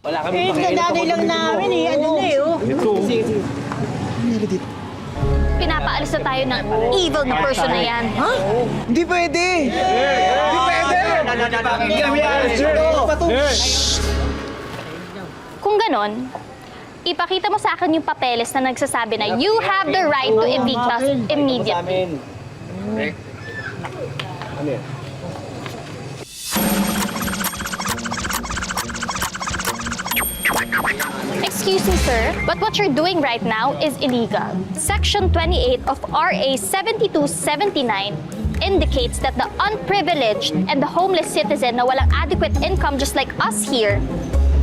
Wala kami Eh, pakialam dadali lang namin eh. Ano na eh, oh. Pinapaalis na tayo ng evil na person na yan. Hindi pwede! Hindi pwede! Kung ganon, ipakita mo sa akin yung papeles na nagsasabi na you have the right to evict us immediately. Excuse me, sir, but what you're doing right now is illegal. Section 28 of RA 7279 indicates that the unprivileged and the homeless citizen na walang adequate income just like us here,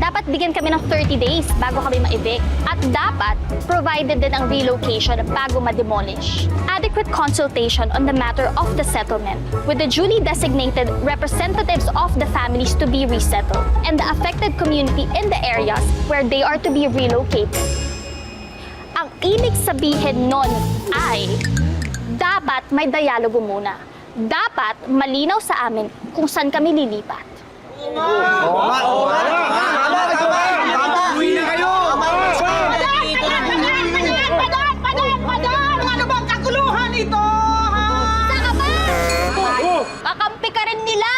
dapat bigyan kami ng 30 days bago kami ma-evict. At dapat, provided din ang relocation bago ma-demolish. Adequate consultation on the matter of the settlement with the duly designated representatives of the families to be resettled and the affected community in the areas where they are to be relocated. Ang ibig sabihin nun ay, dapat may dialogo muna. Dapat malinaw sa amin kung saan kami lilipat. Uwi na kayo! Madam! Ano bang kaguluhan ito? Saka ba? Kakampi ka rin nila!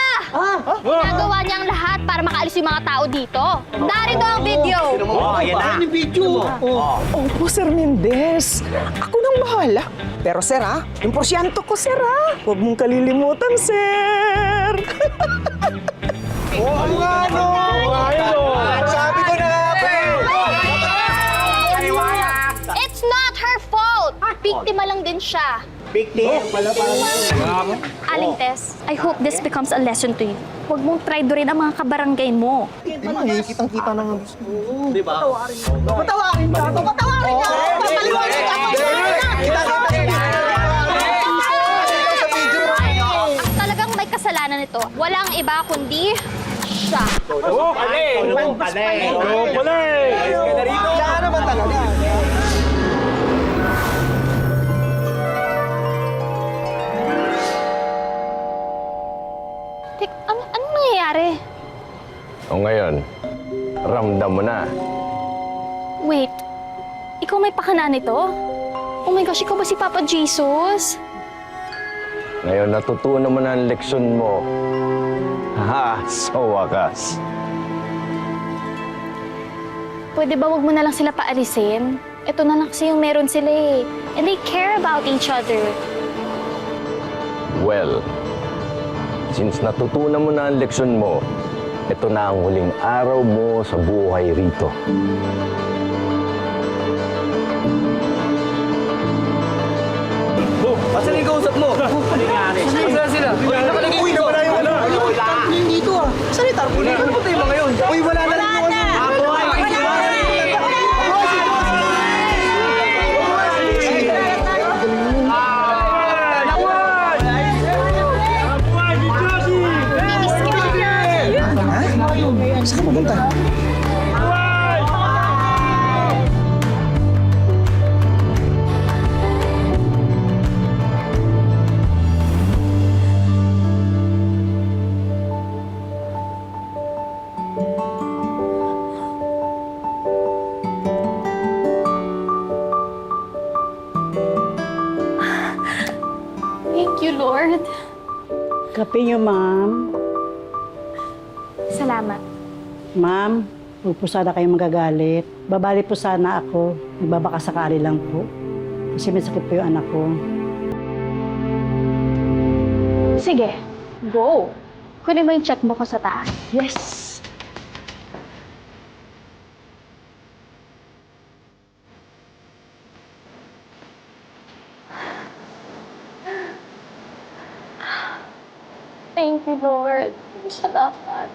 Ginagawa niya ang lahat para makaalis yung mga tao dito. Narito ang video! Ayan na. Ano video? Opo, Sir Mendez. Ako nang bahala. Pero sir yung porsyento ko sir Huwag mong kalilimutan, sir. Sabi ko na It's not her fault! Biktima lang din siya. Aling Tess, I hope this becomes a lesson to you. Huwag mong traidorin ang mga kabarangay mo. kitang-kita na nga gusto. Patawarin ka ako! Patawarin ka ako! Papaliwanag ka ako! Ang talagang may kasalanan nito, walang iba kundi siya. Siya naman talaga. Anong nangyayari? O ngayon, ramdam mo na. Wait, ikaw may pakana nito? Oh my gosh, ikaw ba si Papa Jesus? Ngayon, natutunan mo na ang leksyon mo. Ha, sa wakas. Pwede ba wag mo na lang sila paalisin? Ito na lang kasi yung meron sila eh. And they care about each other. Well, since natutunan mo na ang leksyon mo, ito na ang huling araw mo sa buhay rito. Asan yung kausap mo? Ano nangyari? Saan sila? Nakalagay Uy, nawala yung ano. Tarpaulin dito ah. Saan yung tarpaulin? Ano ba tayo mga yun? Uy, wala na rin yung ano. Saan ka pupunta? Thank you, Lord. Kape niyo, ma'am. Salamat. Ma'am, huwag po sana kayong magagalit. Babali po sana ako. Nagbabakasakali lang po. Kasi may sakit po yung anak ko. Sige, go. Kunin mo yung checkbook ko sa taas. Yes! Thank you, Lord. Salamat.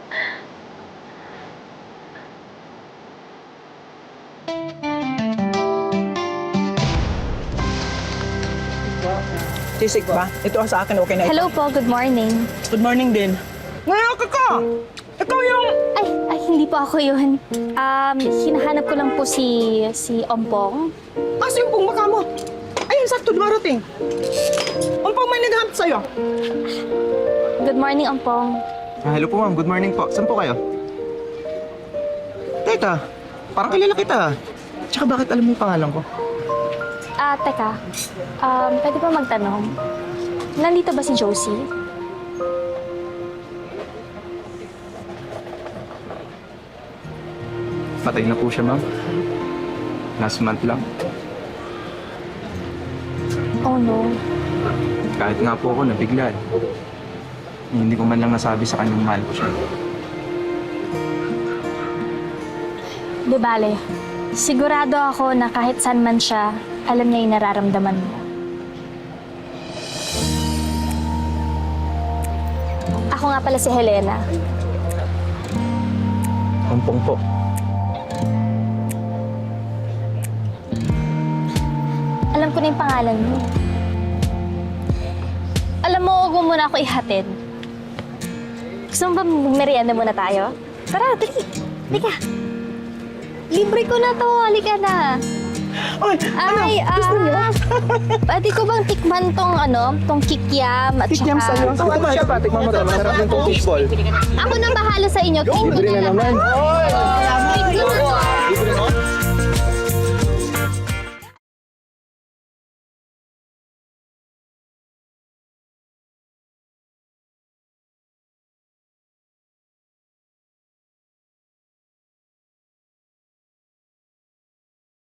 Sisig ba? Ito sa akin, okay na ito. Hello po, good morning. Good morning din. Ngayon ka! Ikaw yung... Ay, hindi po ako yun. Hinahanap ko lang po si Ompong. Asa yung pong baka mo? Ayun, sakto dumarating. Ang pang may naghahanap sa'yo. Good morning, Ompong. Hello po ma'am, good morning po. Saan po kayo? kita. Parang kilala kita. Tsaka bakit alam mo yung pangalan ko? Teka. Pwede ba magtanong? Nandito ba si Josie? Patay na po siya, ma'am. Last month lang. Oh no. Kahit nga po ako nabigla. Hindi ko man lang nasabi sa kanyang mahal ko siya. Di bale. Sigurado ako na kahit saan man siya, alam niya yung nararamdaman mo. Ako nga pala si Helena. Kumpong po. Alam ko na yung pangalan mo. Alam mo, huwag mo muna ako ihatid. Gusto mo ba merienda muna tayo? Tara, dali. Halika. Libre ko na to. Halika na. Ay, gusto niyo? Pwede ko bang tikman tong kikiam at Kikiam sa'yo. saka... Ano siya ba? Tikman mo to. Masarap yung tong fishball. Ako na bahala sa inyo. Treat ko na naman. Treat ko na to.